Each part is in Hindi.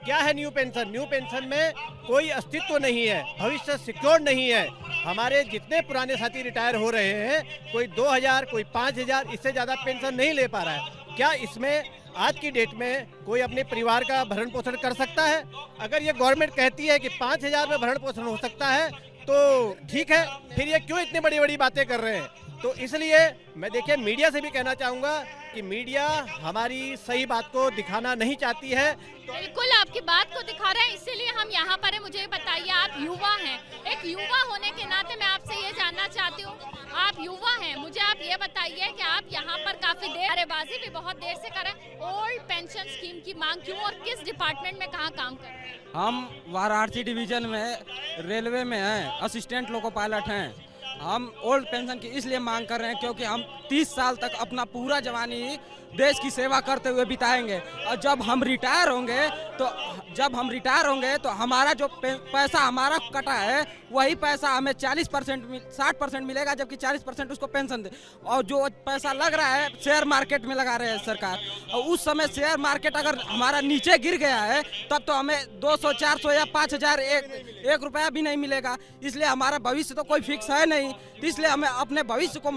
क्या है न्यू पेंशन? न्यू पेंशन में कोई अस्तित्व नहीं है, भविष्य सिक्योर नहीं है। हमारे जितने पुराने साथी रिटायर हो रहे हैं, कोई 2000, कोई 5000, इससे ज़्यादा पेंशन नहीं ले पा रहा है। क्या इसमें आज की डेट में कोई अपने परिवार का भरण पोषण कर सकता है? अगर ये गवर्नमेंट कहती है कि 5000 में भरण पोषण हो सकता है तो ठीक है, फिर ये क्यों इतनी बड़ी बड़ी बातें कर रहे हैं? तो इसलिए मैं देखिए मीडिया से भी कहना चाहूँगा कि मीडिया हमारी सही बात को दिखाना नहीं चाहती है। बिल्कुल आपकी बात को दिखा रहे हैं, इसीलिए हम यहाँ पर हैं। मुझे बताइए, आप युवा हैं, एक युवा होने के नाते मैं आपसे ये जानना चाहती हूँ, आप युवा हैं, मुझे आप ये बताइए कि आप यहाँ पर काफी देर नारेबाजी भी बहुत देर से कर रहे हैं। ओल्ड पेंशन स्कीम की मांग क्यों और किस डिपार्टमेंट में कहाँ काम कर रहे हैं? हम वाराणसी डिवीजन में रेलवे में हैं, असिस्टेंट लोको पायलट हैं। हम ओल्ड पेंशन की इसलिए मांग कर रहे हैं क्योंकि हम 30 साल तक अपना पूरा जवानी देश की सेवा करते हुए बिताएंगे और जब हम रिटायर होंगे तो हमारा जो पैसा हमारा कटा है वही पैसा हमें 60% मिलेगा, जबकि 40% उसको पेंशन दे। और जो पैसा लग रहा है शेयर मार्केट में लगा रहे हैं सरकार, और उस समय शेयर मार्केट अगर हमारा नीचे गिर गया है तब तो हमें 200, 400 या 5000 एक रुपया भी नहीं मिलेगा। इसलिए हमारा भविष्य तो कोई फिक्स है नहीं, तो इसलिए हमें अपने भविष्य को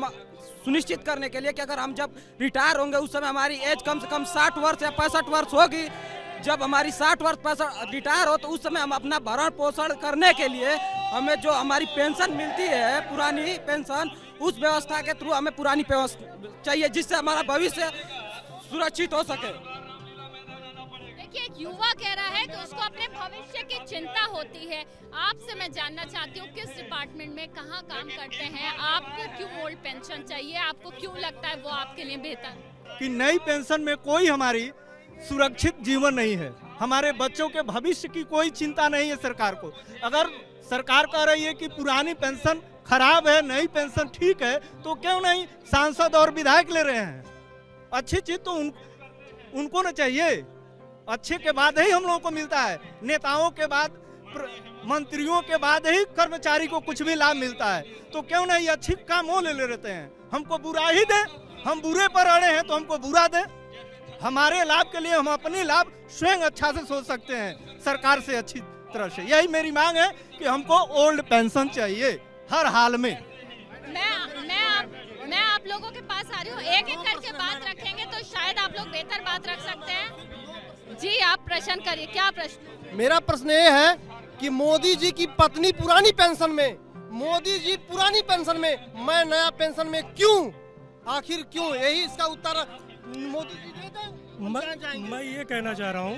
सुनिश्चित करने के लिए कि अगर हम जब रिटायर होंगे उस समय हमारी एज कम से कम 60 वर्ष या 65 वर्ष होगी। जब हमारी 60 वर्ष रिटायर हो तो उस समय हम अपना भरण पोषण करने के लिए हमें जो हमारी पेंशन मिलती है, पुरानी पेंशन, उस व्यवस्था के थ्रू हमें पुरानी पेंशन चाहिए जिससे हमारा भविष्य सुरक्षित हो सके। देखिए, एक युवा कह रहा है कि उसको अपने भविष्य की चिंता होती है। आपसे मैं जानना चाहती हूँ, किस डिपार्टमेंट में कहाँ काम करते हैं, आपको क्यों ओल्ड पेंशन चाहिए, आपको क्यों लगता है वो आपके लिए बेहतर? कि नई पेंशन में कोई हमारी सुरक्षित जीवन नहीं है, हमारे बच्चों के भविष्य की कोई चिंता नहीं है सरकार को। अगर सरकार कह रही है कि पुरानी पेंशन खराब है, नई पेंशन ठीक है, तो क्यों नहीं सांसद और विधायक ले रहे हैं? अच्छी चीज तो उनको ना चाहिए, अच्छे के बाद ही हम लोगों को मिलता है। नेताओं के बाद, मंत्रियों के बाद ही कर्मचारी को कुछ भी लाभ मिलता है, तो क्यों नहीं अच्छी काम वो ले लेते हैं? हमको बुरा ही दे, हम बुरे पर अड़े हैं तो हमको बुरा दे। हमारे लाभ के लिए हम अपने लाभ स्वयं अच्छा से सोच सकते हैं, सरकार से अच्छी तरह से। यही मेरी मांग है कि हमको ओल्ड पेंशन चाहिए हर हाल में। मैं आप लोगों के पास आ रही हूँ, एक एक करके बात रखेंगे तो शायद आप लोग बेहतर बात रख सकते हैं। जी, आप प्रश्न करिए, क्या प्रश्न? मेरा प्रश्न ये है कि मोदी जी की पत्नी पुरानी पेंशन में, मोदी जी पुरानी पेंशन में, मैं नया पेंशन में क्यों? आखिर क्यों? यही इसका उत्तर मोदी जी दे दें। मैं ये कहना चाह रहा हूँ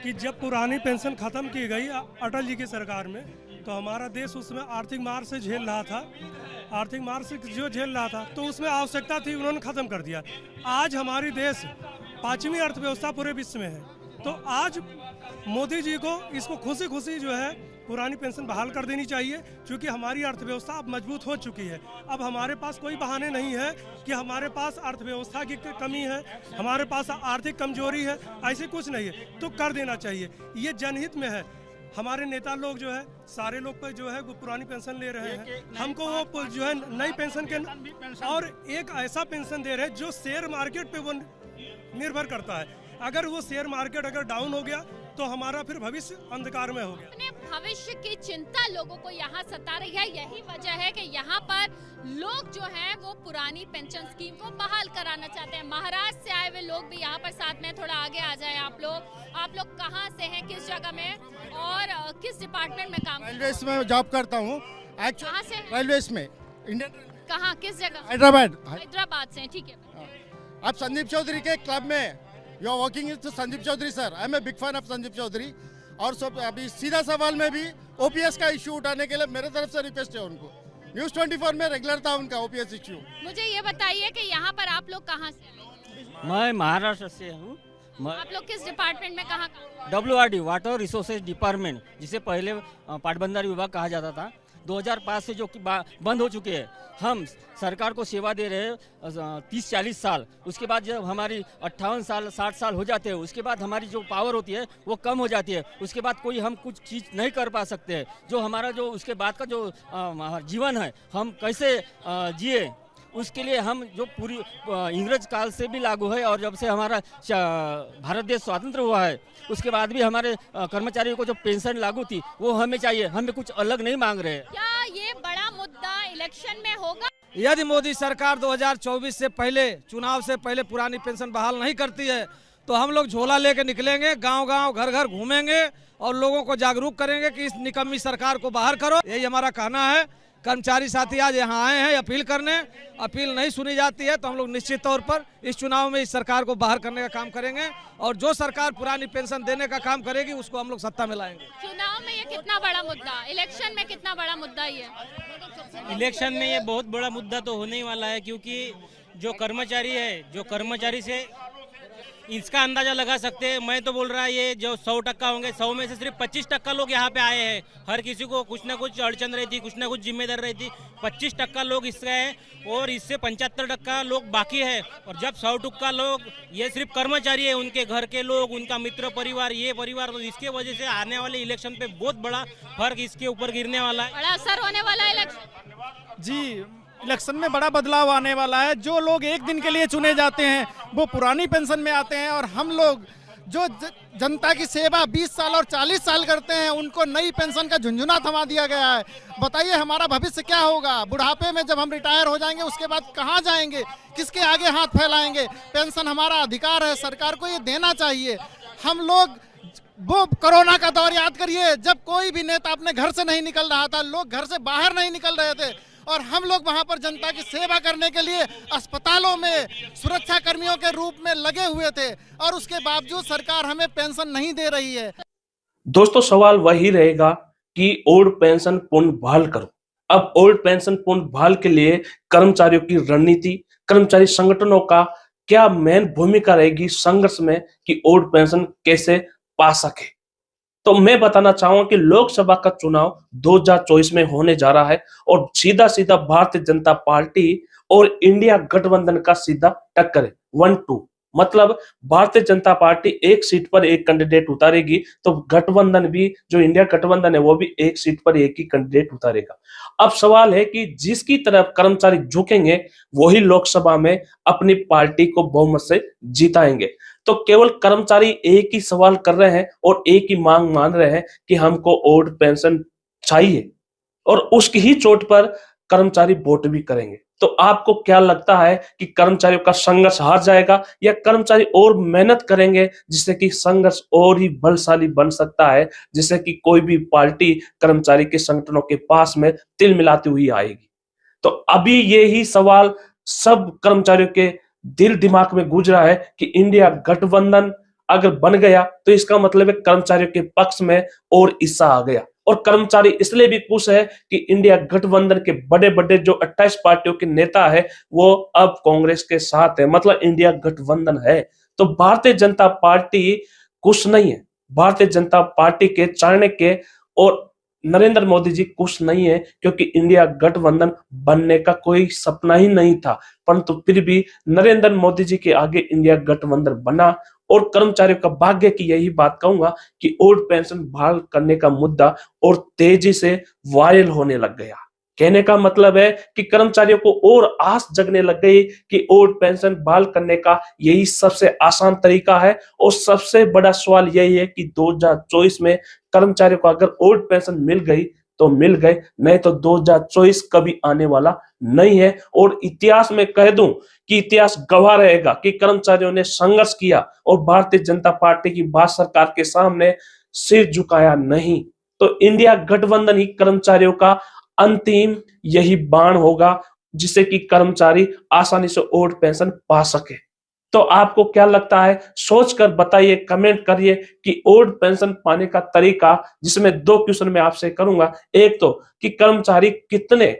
कि जब पुरानी पेंशन खत्म की गई अटल जी की सरकार में, तो हमारा देश उसमें आर्थिक मार से झेल रहा था, आर्थिक मार से जो झेल रहा था तो उसमें आवश्यकता थी, उन्होंने खत्म कर दिया। आज हमारी देश 5वीं अर्थव्यवस्था पूरे विश्व में है, तो आज मोदी जी को इसको खुशी खुशी जो है पुरानी पेंशन बहाल कर देनी चाहिए, क्योंकि हमारी अर्थव्यवस्था अब मजबूत हो चुकी है। अब हमारे पास कोई बहाने नहीं है कि हमारे पास अर्थव्यवस्था की कमी है, हमारे पास आर्थिक कमजोरी है, ऐसे कुछ नहीं है, तो कर देना चाहिए। ये जनहित में है। हमारे नेता लोग जो है, सारे लोग पर जो है वो पुरानी पेंशन ले रहे हैं, हमको वो जो है नई पेंशन के और एक ऐसा पेंशन दे रहे हैं जो शेयर मार्केट पे वो निर्भर करता है। अगर वो शेयर मार्केट अगर डाउन हो गया तो हमारा फिर भविष्य अंधकार में हो गया। अपने भविष्य की चिंता लोगों को यहाँ सता रही है। यही वजह है कि यहाँ पर लोग जो हैं वो पुरानी पेंशन स्कीम को बहाल कराना चाहते हैं। महाराष्ट्र से आए हुए लोग भी यहाँ पर साथ में, थोड़ा आगे आ जाए आप लोग कहाँ से हैं, किस जगह में और किस डिपार्टमेंट में काम? रेलवेज में जॉब करता हूँ। कहाँ से? रेलवेज में। इंडियन कहाँ, किस जगह? हैदराबाद से। ठीक है। आप संदीप चौधरी के क्लब में you are working with Sandeep Chaudhary sir. I am a big fan of Sandeep Chaudhary. और सब अभी सीधा सवाल में भी ओपीएस का इश्यू उठाने के लिए मेरे तरफ से रिक्वेस्ट है उनको। न्यूज़ 24 में रेगुलर था उनका ओपीएस इश्यू। मुझे ये बताइए कि यहाँ पर आप लोग कहाँ से? मैं महाराष्ट्र से हूँ। आप लोग किस डिपार्टमेंट में कहाँ? WRD, वाटर रिसोर्सेज डिपार्टमेंट, जिसे पहले पाटबंधारे विभाग कहा जाता था, 2005 से जो कि बंद हो चुके हैं। हम सरकार को सेवा दे रहे हैं 30-40 साल। उसके बाद जब हमारी 58 साल 60 साल हो जाते हैं, उसके बाद हमारी जो पावर होती है वो कम हो जाती है। उसके बाद कोई हम कुछ चीज़ नहीं कर पा सकते हैं। जो हमारा जो उसके बाद का जो जीवन है, हम कैसे जिए, उसके लिए हम जो पूरी इंग्रज काल से भी लागू है और जब से हमारा भारत देश स्वतंत्र हुआ है उसके बाद भी हमारे कर्मचारियों को जो पेंशन लागू थी वो हमें चाहिए, हमें कुछ अलग नहीं मांग रहे हैं। क्या ये बड़ा मुद्दा इलेक्शन में होगा? यदि मोदी सरकार 2024 से पहले, चुनाव से पहले पुरानी पेंशन बहाल नहीं करती है तो हम लोग झोला लेके निकलेंगे, गांव-गांव, घर-घर घूमेंगे और लोगों को जागरूक करेंगे कि इस निकम्मी सरकार को बाहर करो। यही हमारा कहना है। कर्मचारी साथी आज यहाँ आए हैं अपील करने, अपील नहीं सुनी जाती है तो हम लोग निश्चित तौर पर इस चुनाव में इस सरकार को बाहर करने का काम करेंगे और जो सरकार पुरानी पेंशन देने का काम करेगी उसको हम लोग सत्ता में लाएंगे। चुनाव में ये कितना बड़ा मुद्दा, इलेक्शन में कितना बड़ा मुद्दा ये? इलेक्शन में ये बहुत बड़ा मुद्दा तो होने ही वाला है, क्योंकि जो कर्मचारी से इसका अंदाजा लगा सकते हैं। मैं तो बोल रहा है ये जो 100% होंगे, 100 में से सिर्फ 25% लोग यहाँ पे आए हैं। हर किसी को कुछ ना कुछ अड़चन रहती, कुछ ना कुछ जिम्मेदार रहती। 25% लोग इससे हैं और इससे 75% लोग बाकी है। और जब 100% लोग, ये सिर्फ कर्मचारी है, उनके घर के लोग, उनका मित्र परिवार, ये परिवार, तो इसके वजह से आने वाले इलेक्शन पे बहुत बड़ा फर्क इसके ऊपर गिरने वाला है। बड़ा असर होने वाला है इलेक्शन। जी, इलेक्शन में बड़ा बदलाव आने वाला है। जो लोग एक दिन के लिए चुने जाते हैं वो पुरानी पेंशन में आते हैं और हम लोग जो जनता की सेवा 20 साल और 40 साल करते हैं उनको नई पेंशन का झुंझुना थमा दिया गया है। बताइए हमारा भविष्य क्या होगा? बुढ़ापे में जब हम रिटायर हो जाएंगे उसके बाद कहाँ जाएंगे, किसके आगे हाथ फैलाएंगे? पेंशन हमारा अधिकार है, सरकार को ये देना चाहिए। हम लोग वो कोरोना का दौर याद करिए, जब कोई भी नेता अपने घर से नहीं निकल रहा था, लोग घर से बाहर नहीं निकल रहे थे और हम लोग वहां पर जनता की सेवा करने के लिए अस्पतालों में सुरक्षा कर्मियों के रूप में लगे हुए थे और उसके बावजूद सरकार हमें पेंशन नहीं दे रही है। दोस्तों, सवाल वही रहेगा कि ओल्ड पेंशन पुनर्बहाल करो। अब ओल्ड पेंशन पुनर्बहाल के लिए कर्मचारियों की रणनीति, कर्मचारी संगठनों का क्या मेन भूमिका रहेगी संघर्ष में कि ओल्ड पेंशन कैसे पा सके। तो मैं बताना चाहूंगा कि लोकसभा का चुनाव 2024 में होने जा रहा है और सीधा सीधा भारतीय जनता पार्टी और इंडिया गठबंधन का सीधा टक्कर है, 1-2। मतलब भारतीय जनता पार्टी एक सीट पर एक कैंडिडेट उतारेगी तो गठबंधन भी, जो इंडिया गठबंधन है, वो भी एक सीट पर एक ही कैंडिडेट उतारेगा। अब सवाल है कि जिसकी तरफ कर्मचारी झुकेंगे वही लोकसभा में अपनी पार्टी को बहुमत से जिताएंगे। तो केवल कर्मचारी एक ही सवाल कर रहे हैं और एक ही मांग मान रहे हैं कि हमको ओल्ड पेंशन चाहिए और उसकी ही चोट पर कर्मचारी वोट भी करेंगे। तो आपको क्या लगता है कि कर्मचारियों का संघर्ष हार जाएगा या कर्मचारी और मेहनत करेंगे जिससे कि संघर्ष और ही बलशाली बन सकता है, जिससे कि कोई भी पार्टी कर्मचारी के संगठनों के पास में तिल मिलाती हुई आएगी? तो अभी यही सवाल सब कर्मचारियों के दिल दिमाग में गूंज रहा है कि इंडिया गठबंधन अगर बन गया तो इसका मतलब है कर्मचारियों के पक्ष में और हिस्सा आ गया। और कर्मचारी इसलिए भी खुश है कि इंडिया गठबंधन के बड़े बड़े जो 28 पार्टियों के नेता है वो अब कांग्रेस के साथ है, मतलब इंडिया गठबंधन है। तो भारतीय जनता पार्टी खुश नहीं है, भारतीय जनता पार्टी के चाणक्य के और नरेंद्र मोदी जी खुश नहीं है, क्योंकि इंडिया गठबंधन बनने का कोई सपना ही नहीं था, परंतु फिर भी नरेंद्र मोदी जी के आगे इंडिया गठबंधन बना। और कर्मचारियों का भाग्य की यही बात कहूंगा कि ओल्ड पेंशन बहाल करने का मुद्दा और तेजी से वायरल होने लग गया। कहने का मतलब है कि कर्मचारियों को और आस जगने लग गई कि ओल्ड पेंशन बहाल करने का यही सबसे आसान तरीका है। और सबसे बड़ा सवाल यही है कि 2024 में कर्मचारियों को अगर ओल्ड पेंशन मिल गई तो मिल गए, नहीं तो 2024 कभी आने वाला नहीं है। और इतिहास में कह दूं कि इतिहास गवाह रहेगा कि कर्मचारियों ने संघर्ष किया और भारतीय जनता पार्टी की भारत सरकार के सामने सिर झुकाया नहीं। तो इंडिया गठबंधन ही कर्मचारियों का अंतिम यही बाण होगा जिससे कि कर्मचारी आसानी से ओल्ड पेंशन पा सके। तो आपको क्या लगता है, सोचकर बताइए, कमेंट करिए कि ओल्ड पेंशन पाने का तरीका, जिसमें 2 क्वेश्चन मैं आपसे करूंगा। एक तो कि कर्मचारी कितने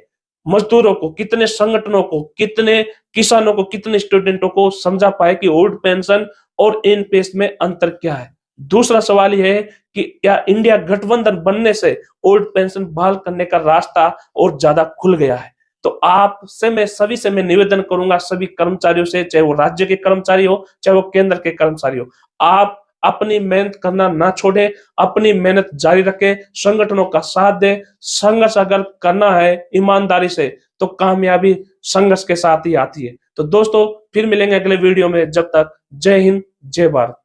मजदूरों को, कितने संगठनों को, कितने किसानों को, कितने स्टूडेंटों को समझा पाए कि ओल्ड पेंशन और एनपीएस में अंतर क्या है। दूसरा सवाल यह है कि क्या इंडिया गठबंधन बनने से ओल्ड पेंशन बहाल करने का रास्ता और ज्यादा खुल गया है। तो आपसे मैं सभी से मैं निवेदन करूंगा, सभी कर्मचारियों से, चाहे वो राज्य के कर्मचारी हो चाहे वो केंद्र के कर्मचारी हो, आप अपनी मेहनत करना ना छोड़ें, अपनी मेहनत जारी रखें, संगठनों का साथ दें। संघर्ष अगर करना है ईमानदारी से तो कामयाबी संघर्ष के साथ ही आती है। तो दोस्तों फिर मिलेंगे अगले वीडियो में, जब तक जय हिंद जय भारत।